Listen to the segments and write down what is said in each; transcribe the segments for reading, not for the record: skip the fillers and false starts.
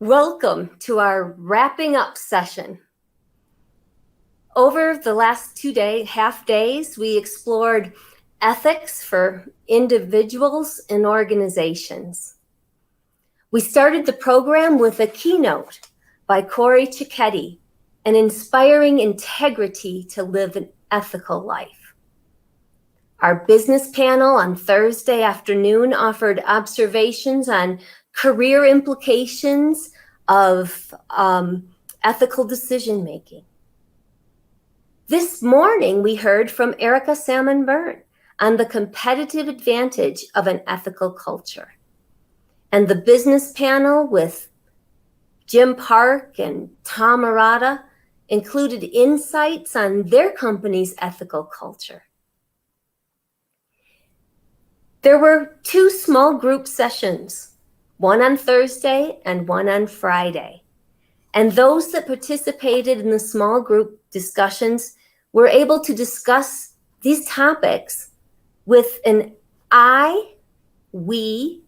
Welcome to our wrapping up session. Over the last half days, we explored ethics for individuals and organizations. We started the program with a keynote by Corey Cicchetti, an inspiring integrity to live an ethical life. Our business panel on Thursday afternoon offered observations on career implications of ethical decision-making. This morning, we heard from Erica Salmon-Byrne on the competitive advantage of an ethical culture. And the business panel with Jim Park and Tom Arata included insights on their company's ethical culture. There were 2 small group sessions, one on Thursday and one on Friday. And those that participated in the small group discussions were able to discuss these topics with an I, we,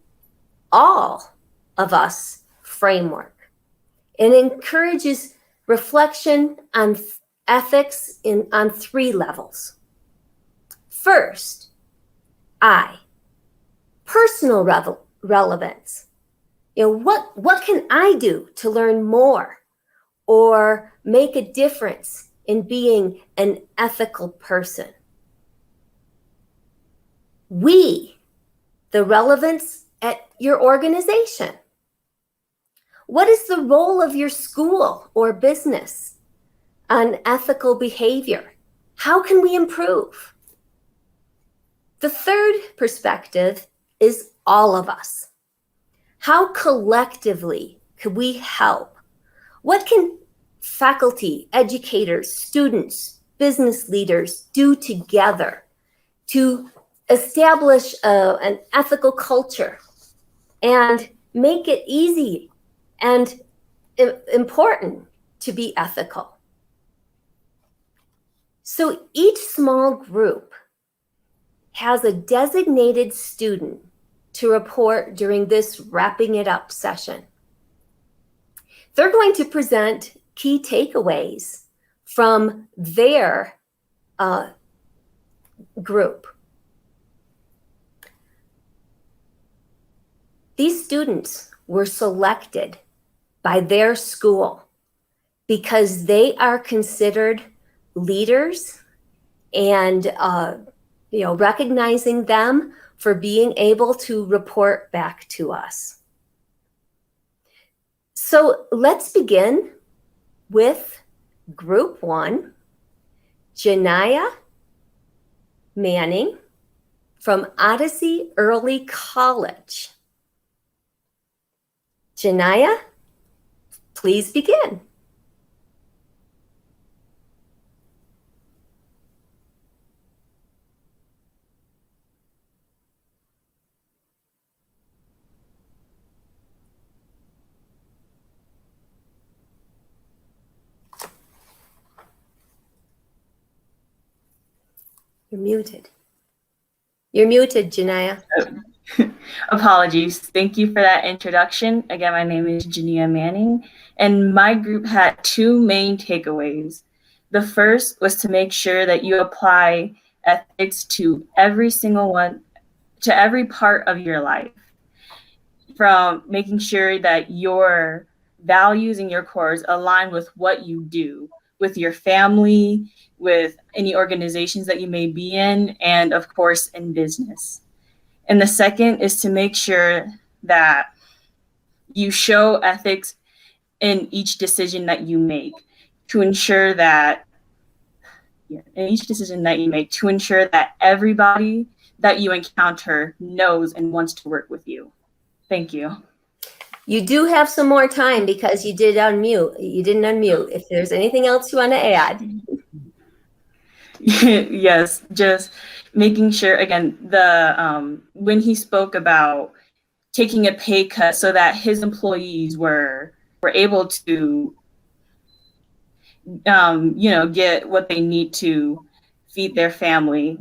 all of us framework. It encourages reflection on ethics on 3 levels. First, I, personal relevance. What can I do to learn more or make a difference in being an ethical person? We, the relevance at your organization. What is the role of your school or business on ethical behavior? How can we improve? The third perspective is all of us. How collectively could we help? What can faculty, educators, students, business leaders do together to establish an ethical culture and make it easy and important to be ethical? So each small group has a designated student to report during this wrapping it up session. They're going to present key takeaways from their group. These students were selected by their school because they are considered leaders and recognizing them for being able to report back to us. So let's begin with Group 1, Janaya Manning from Odyssey Early College. Janaya, please begin. You're muted. You're muted, Janaya. Apologies. Thank you for that introduction. Again, my name is Janaya Manning, and my group had 2 main takeaways. The first was to make sure that you apply ethics to every part of your life, from making sure that your values and your cores align with what you do, with your family, with any organizations that you may be in, and of course in business. And the second is to make sure that you show ethics in each decision that you make, to ensure that everybody that you encounter knows and wants to work with you. Thank you. You do have some more time because you did unmute. You didn't unmute. If there's anything else you want to add. Yes, just making sure, again, when he spoke about taking a pay cut so that his employees were able to get what they need to feed their family,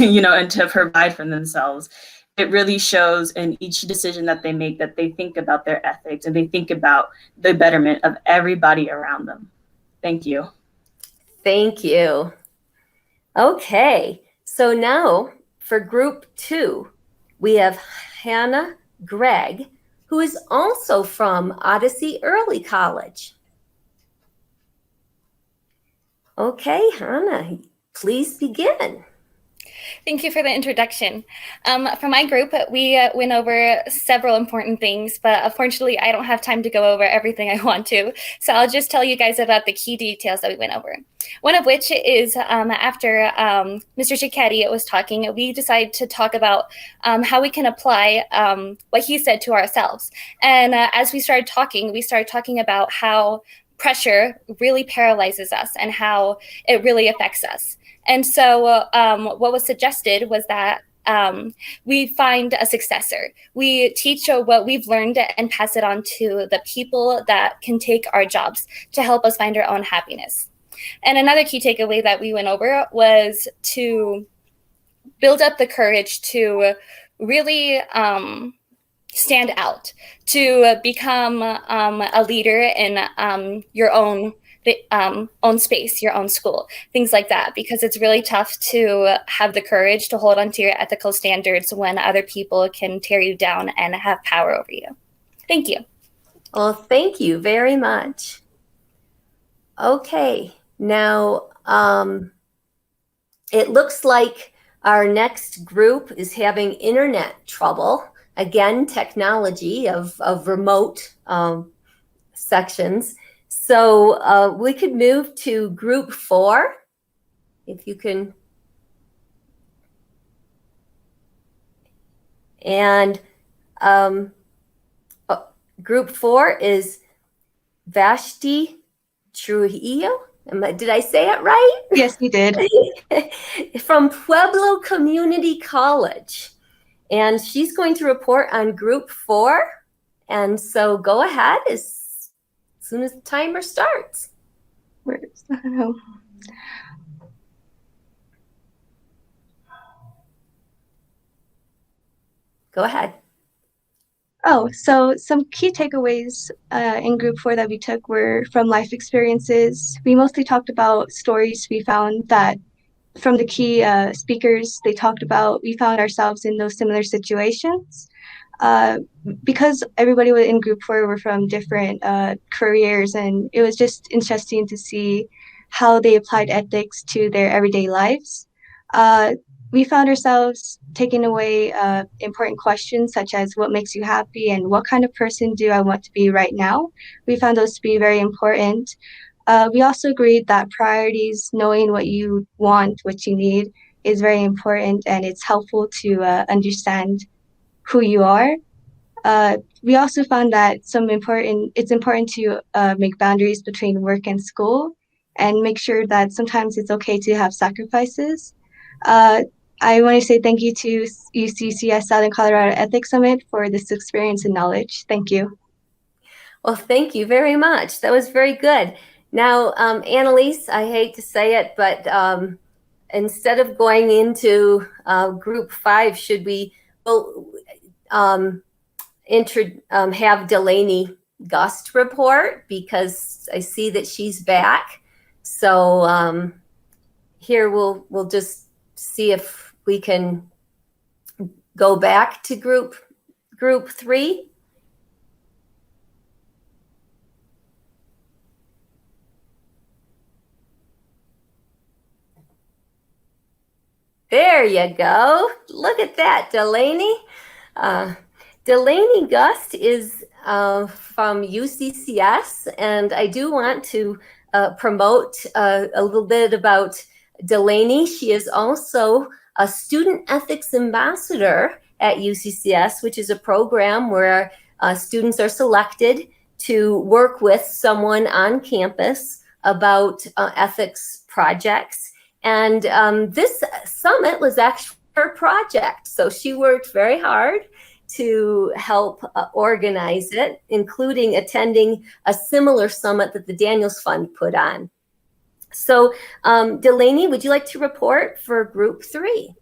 and to provide for themselves. it really shows in each decision that they make that they think about their ethics and they think about the betterment of everybody around them. Thank you. Thank you. Okay, so now for group 2, we have Hannah Gregg, who is also from Odyssey Early College. Okay, Hannah, please begin. Thank you for the introduction. For my group, we went over several important things, but unfortunately, I don't have time to go over everything I want to. So I'll just tell you guys about the key details that we went over. One of which is after Mr. Cicchetti was talking, we decided to talk about how we can apply what he said to ourselves. And as we started talking about how pressure really paralyzes us and how it really affects us. And so what was suggested was that we find a successor. We teach what we've learned and pass it on to the people that can take our jobs to help us find our own happiness. And another key takeaway that we went over was to build up the courage to really stand out, to become a leader in your own space, your own school, things like that, because it's really tough to have the courage to hold on to your ethical standards when other people can tear you down and have power over you. Thank you. Well, thank you very much. Okay, now it looks like our next group is having internet trouble. Again, technology of remote sections. So we could move to group 4, if you can. And group 4 is Vashti Trujillo. Did I say it right? Yes, you did. From Pueblo Community College. And she's going to report on group 4. And so go ahead as soon as the timer starts. Where's Go ahead. Oh, so some key takeaways in group 4 that we took were from life experiences. We mostly talked about stories we found that from the key speakers they talked about, we found ourselves in those similar situations. Because everybody in group 4 were from different careers, and it was just interesting to see how they applied ethics to their everyday lives. We found ourselves taking away important questions such as what makes you happy and what kind of person do I want to be right now. We found those to be very important. We also agreed that priorities, knowing what you want, what you need, is very important, and it's helpful to understand who you are. We also found that it's important to make boundaries between work and school and make sure that sometimes it's okay to have sacrifices. I want to say thank you to UCCS Southern Colorado Ethics Summit for this experience and knowledge. Thank you. Well, thank you very much. That was very good. Now, Annalise, I hate to say it, but instead of going into group 5, should we have Delaney Gust report, because I see that she's back. So here we'll just see if we can go back to group 3. There you go. Look at that, Delaney. Delaney Gust is from UCCS, and I do want to promote a little bit about Delaney. She is also a student ethics ambassador at UCCS, which is a program where students are selected to work with someone on campus about ethics projects. And this summit was actually her project. So she worked very hard to help organize it, including attending a similar summit that the Daniels Fund put on. So Delaney, would you like to report for group 3?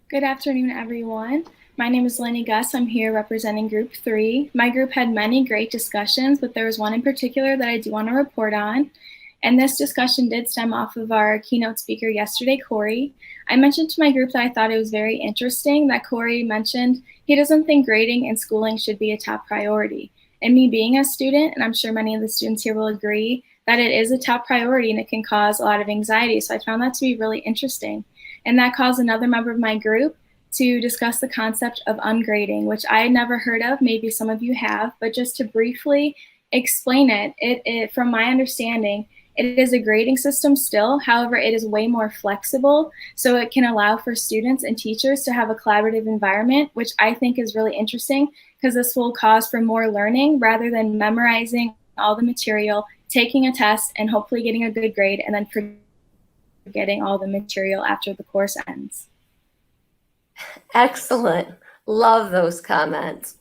Good afternoon, everyone. My name is Lenny Gus. I'm here representing Group 3. My group had many great discussions, but there was one in particular that I do want to report on. And this discussion did stem off of our keynote speaker yesterday, Corey. I mentioned to my group that I thought it was very interesting that Corey mentioned he doesn't think grading and schooling should be a top priority. And me being a student, and I'm sure many of the students here will agree, that it is a top priority and it can cause a lot of anxiety. So I found that to be really interesting. And that caused another member of my group to discuss the concept of ungrading, which I had never heard of. Maybe some of you have, but just to briefly explain it from my understanding, it is a grading system still. However, it is way more flexible, so it can allow for students and teachers to have a collaborative environment, which I think is really interesting because this will cause for more learning rather than memorizing all the material, taking a test, and hopefully getting a good grade, and then forgetting all the material after the course ends. Excellent. Love those comments.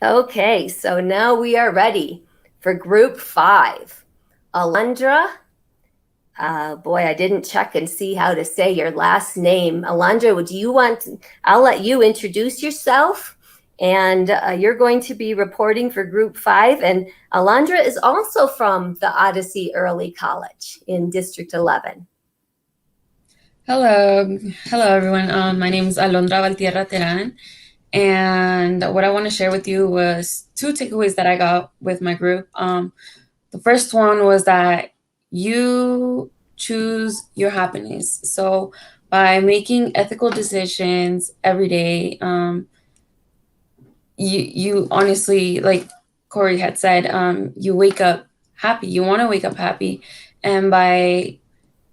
Okay, so now we are ready for Group 5. Alondra, boy, I didn't check and see how to say your last name. Alondra, I'll let you introduce yourself, and you're going to be reporting for Group 5. And Alondra is also from the Odyssey Early College in District 11. Hello everyone. My name is Alondra Valtierra Teran, and what I want to share with you was 2 takeaways that I got with my group. The first one was that you choose your happiness. So by making ethical decisions every day, you honestly, like Corey had said, you wake up happy. You want to wake up happy, and by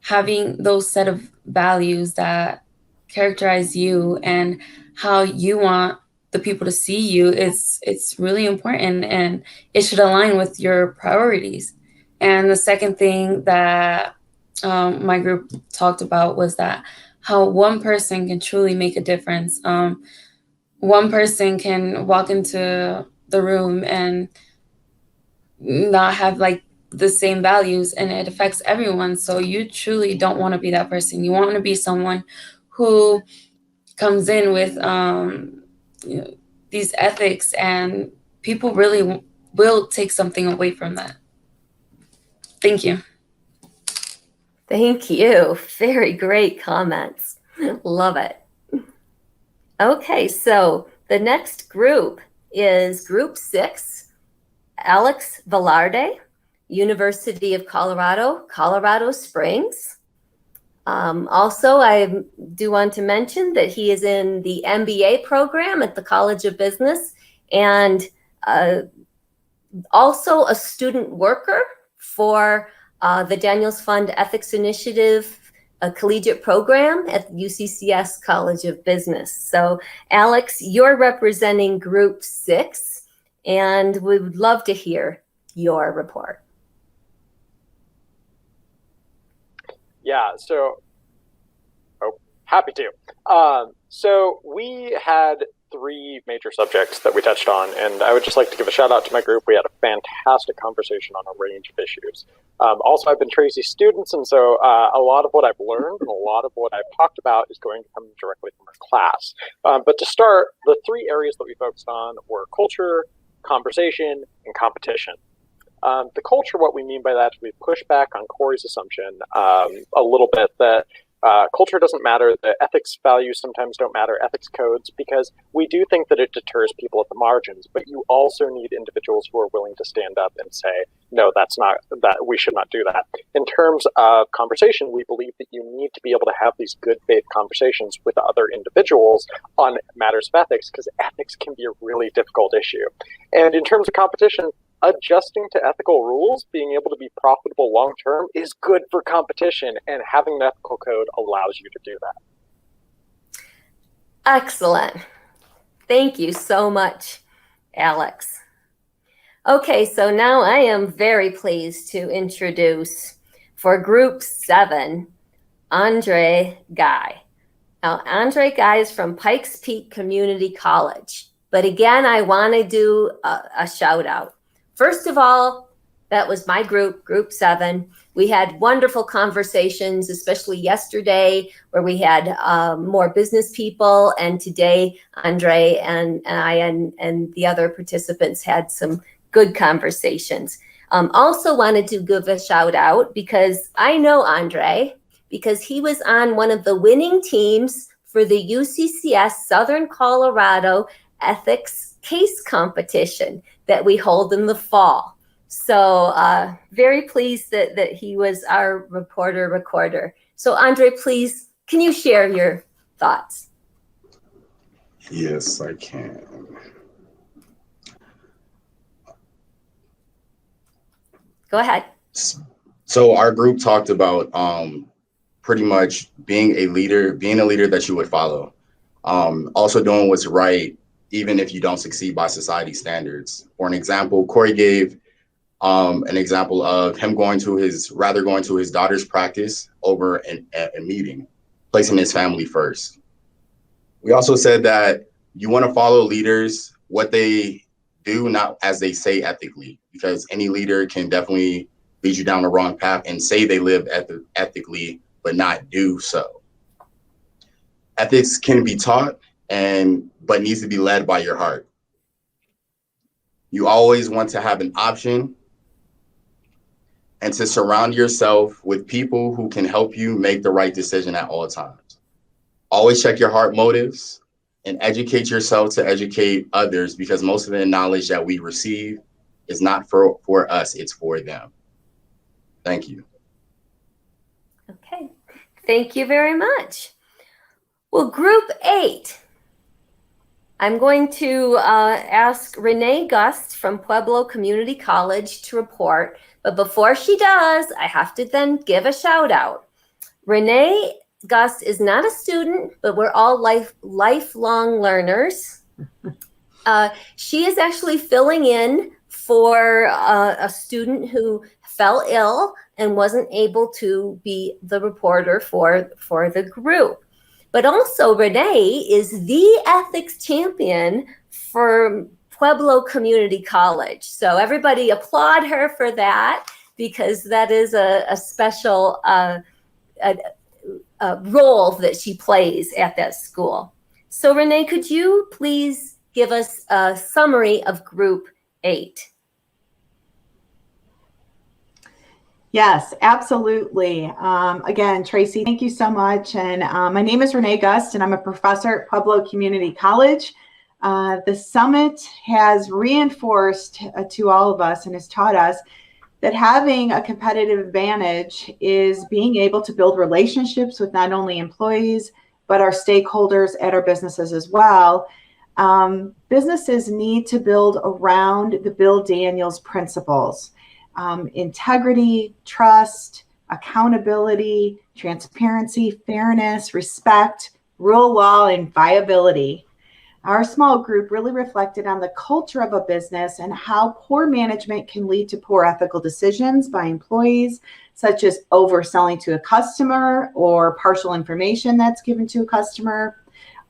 having those set of values that characterize you and how you want the people to see you, it's really important, and it should align with your priorities. And the second thing that my group talked about was that how one person can truly make a difference. One person can walk into the room and not have like the same values, and it affects everyone. So you truly don't want to be that person. You want to be someone who comes in with these ethics, and people really will take something away from that. Thank you. Thank you. Very great comments. Love it. Okay, so the next group is Group 6, Alex Velarde, University of Colorado, Colorado Springs. Also, I do want to mention that he is in the MBA program at the College of Business, and also a student worker for the Daniels Fund Ethics Initiative, a collegiate program at UCCS College of Business. So Alex, you're representing Group 6, and we would love to hear your report. Yeah, so happy to. So we had 3 major subjects that we touched on, and I would just like to give a shout out to my group. We had a fantastic conversation on a range of issues. Also, I've been Tracy's students, and so a lot of what I've learned and a lot of what I've talked about is going to come directly from our class. But to start, the 3 areas that we focused on were culture, conversation, and competition. The culture, what we mean by that is we push back on Corey's assumption a little bit that culture doesn't matter, the ethics values sometimes don't matter, ethics codes, because we do think that it deters people at the margins, but you also need individuals who are willing to stand up and say, no, we should not do that. In terms of conversation, we believe that you need to be able to have these good faith conversations with other individuals on matters of ethics, because ethics can be a really difficult issue. And in terms of competition, adjusting to ethical rules, being able to be profitable long-term is good for competition, and having an ethical code allows you to do that. Excellent. Thank you so much, Alex. Okay, so now I am very pleased to introduce for Group 7, Andre Guy. Now, Andre Guy is from Pikes Peak Community College. But again, I want to do a shout out. First of all, that was my group, Group 7. We had wonderful conversations, especially yesterday, where we had more business people, and today Andre and I and the other participants had some good conversations. Also wanted to give a shout out because I know Andre because he was on one of the winning teams for the UCCS Southern Colorado Ethics Case Competition that we hold in the fall. So very pleased that he was our recorder. So Andre, please, can you share your thoughts? Yes, I can. Go ahead. So our group talked about pretty much being a leader that you would follow. Also doing what's right, even if you don't succeed by society standards. For an example, Corey gave an example of him going to his daughter's practice over a meeting, placing his family first. We also said that you want to follow leaders, what they do, not as they say ethically, because any leader can definitely lead you down the wrong path and say they live ethically, but not do so. Ethics can be taught, but needs to be led by your heart. You always want to have an option and to surround yourself with people who can help you make the right decision at all times. Always check your heart motives and educate yourself to educate others, because most of the knowledge that we receive is not for us, it's for them. Thank you. Okay, thank you very much. Well, Group 8, I'm going to ask Renee Gust from Pueblo Community College to report. But before she does, I have to then give a shout out. Renee Gust is not a student, but we're all lifelong learners. She is actually filling in for a student who fell ill and wasn't able to be the reporter for the group. But also Renee is the ethics champion for Pueblo Community College. So everybody applaud her for that, because that is a special role that she plays at that school. So Renee, could you please give us a summary of Group 8? Yes, absolutely. Again, Tracy, thank you so much. And my name is Renee Gust, and I'm a professor at Pueblo Community College. The summit has reinforced to all of us and has taught us that having a competitive advantage is being able to build relationships with not only employees, but our stakeholders at our businesses as well. Businesses need to build around the Bill Daniels principles. Integrity, trust, accountability, transparency, fairness, respect, rule of law, and viability. Our small group really reflected on the culture of a business and how poor management can lead to poor ethical decisions by employees, such as overselling to a customer or partial information that's given to a customer.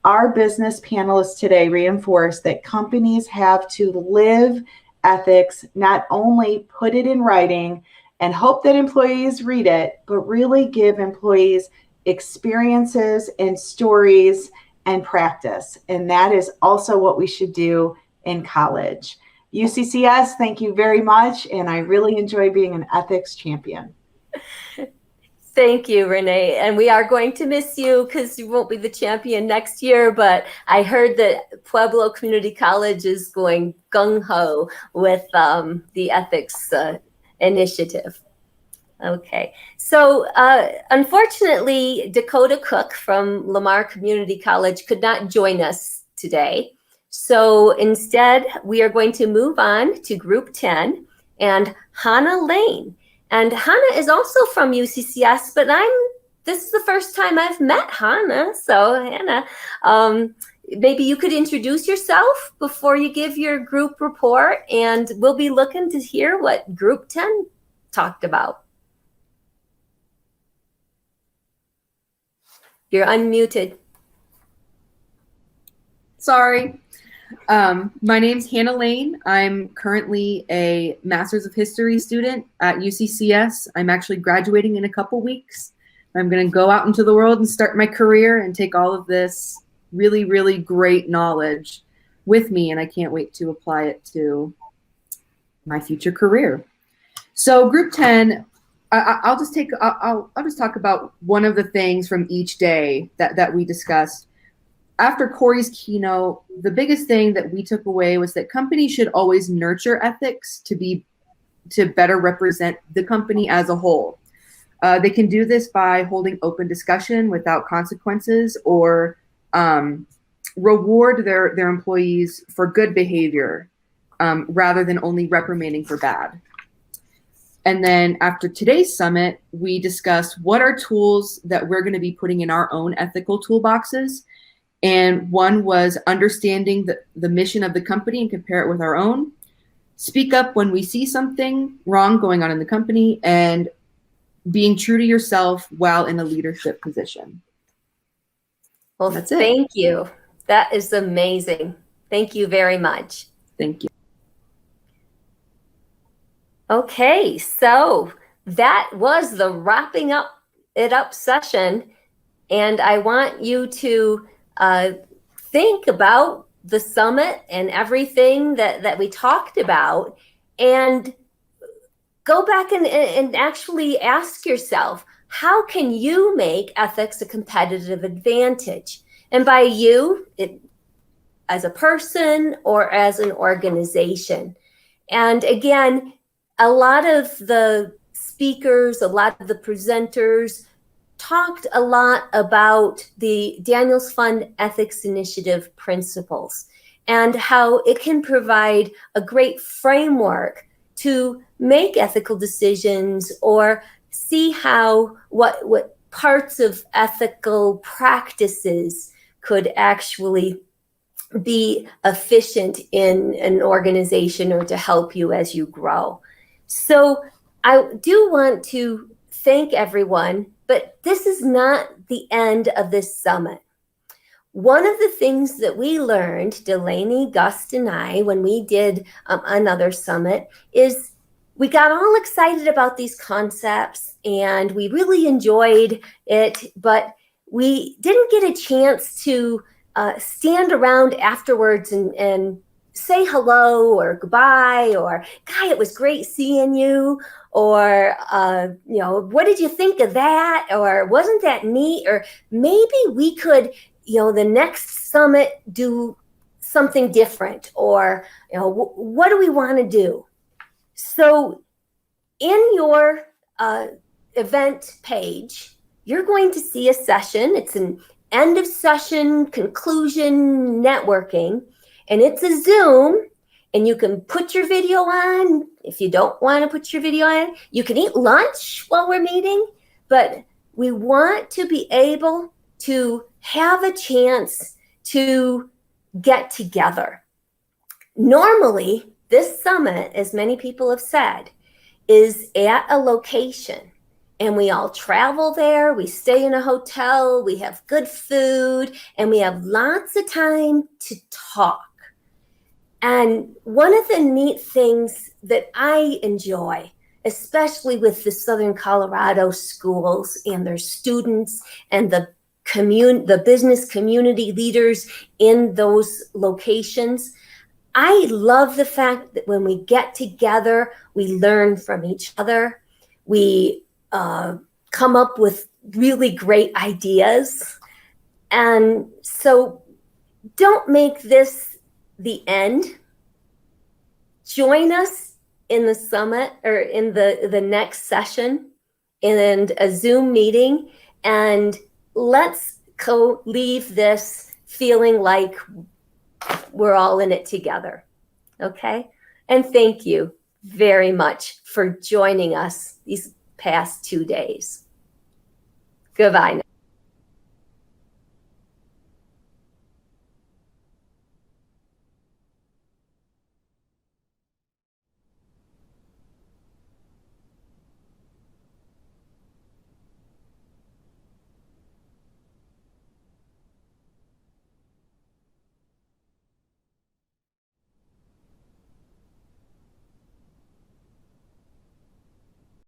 Our business panelists today reinforce that companies have to live ethics, not only put it in writing and hope that employees read it, but really give employees experiences and stories and practice. And that is also what we should do in college. UCCS, thank you very much. And I really enjoy being an ethics champion. Thank you, Renee. And we are going to miss you because you won't be the champion next year. But I heard that Pueblo Community College is going gung-ho with the ethics initiative. Okay. So unfortunately, Dakota Cook from Lamar Community College could not join us today. So instead, we are going to move on to Group 10 and Hannah Lane. And Hannah is also from UCCS, but this is the first time I've met Hannah. So Hannah, maybe you could introduce yourself before you give your group report, and we'll be looking to hear what Group 10 talked about. You're unmuted. Sorry. My name's Hannah Lane. I'm currently a Master's of History student at UCCS. I'm actually graduating in a couple weeks. I'm going to go out into the world and start my career and take all of this really, really great knowledge with me, and I can't wait to apply it to my future career. So Group 10, I'll just talk about one of the things from each day that we discussed. After Corey's keynote, the biggest thing that we took away was that companies should always nurture ethics to better represent the company as a whole. They can do this by holding open discussion without consequences, or reward their employees for good behavior rather than only reprimanding for bad. And then after today's summit, we discussed what are tools that we're going to be putting in our own ethical toolboxes. And one was understanding the mission of the company and compare it with our own. Speak up when we see something wrong going on in the company, and being true to yourself while in a leadership position. Well, that's it. Thank you. That is amazing. Thank you very much. Thank you. Okay, so that was the wrapping it up session. And I want you to think about the summit and everything that we talked about, and go back and actually ask yourself, how can you make ethics a competitive advantage? And by you, as a person or as an organization. And again, a lot of the speakers, a lot of the presenters talked a lot about the Daniels Fund Ethics Initiative principles and how it can provide a great framework to make ethical decisions or see how what parts of ethical practices could actually be efficient in an organization or to help you as you grow. So I do want to thank everyone, but this is not the end of this summit. One of the things that we learned, Delaney, Gust, and I, when we did another summit, is we got all excited about these concepts and we really enjoyed it, but we didn't get a chance to stand around afterwards and say hello or goodbye or, "Guy, it was great seeing you," or, "What did you think of that?" Or, "Wasn't that neat?" Or maybe we could, the next summit do something different, or, what do we want to do? So in your event page, you're going to see a session. It's an end of session conclusion networking, and it's a Zoom, and you can put your video on. If you don't want to put your video on, you can eat lunch while we're meeting, but we want to be able to have a chance to get together. Normally, this summit, as many people have said, is at a location, and we all travel there, we stay in a hotel, we have good food, and we have lots of time to talk. And one of the neat things that I enjoy, especially with the Southern Colorado schools and their students and the business community leaders in those locations, I love the fact that when we get together, we learn from each other. We come up with really great ideas. And so don't make this the end. Join us in the summit or in the next session and a Zoom meeting, and let's leave this feeling like we're all in it together. Okay? And thank you very much for joining us these past 2 days. Goodbye now.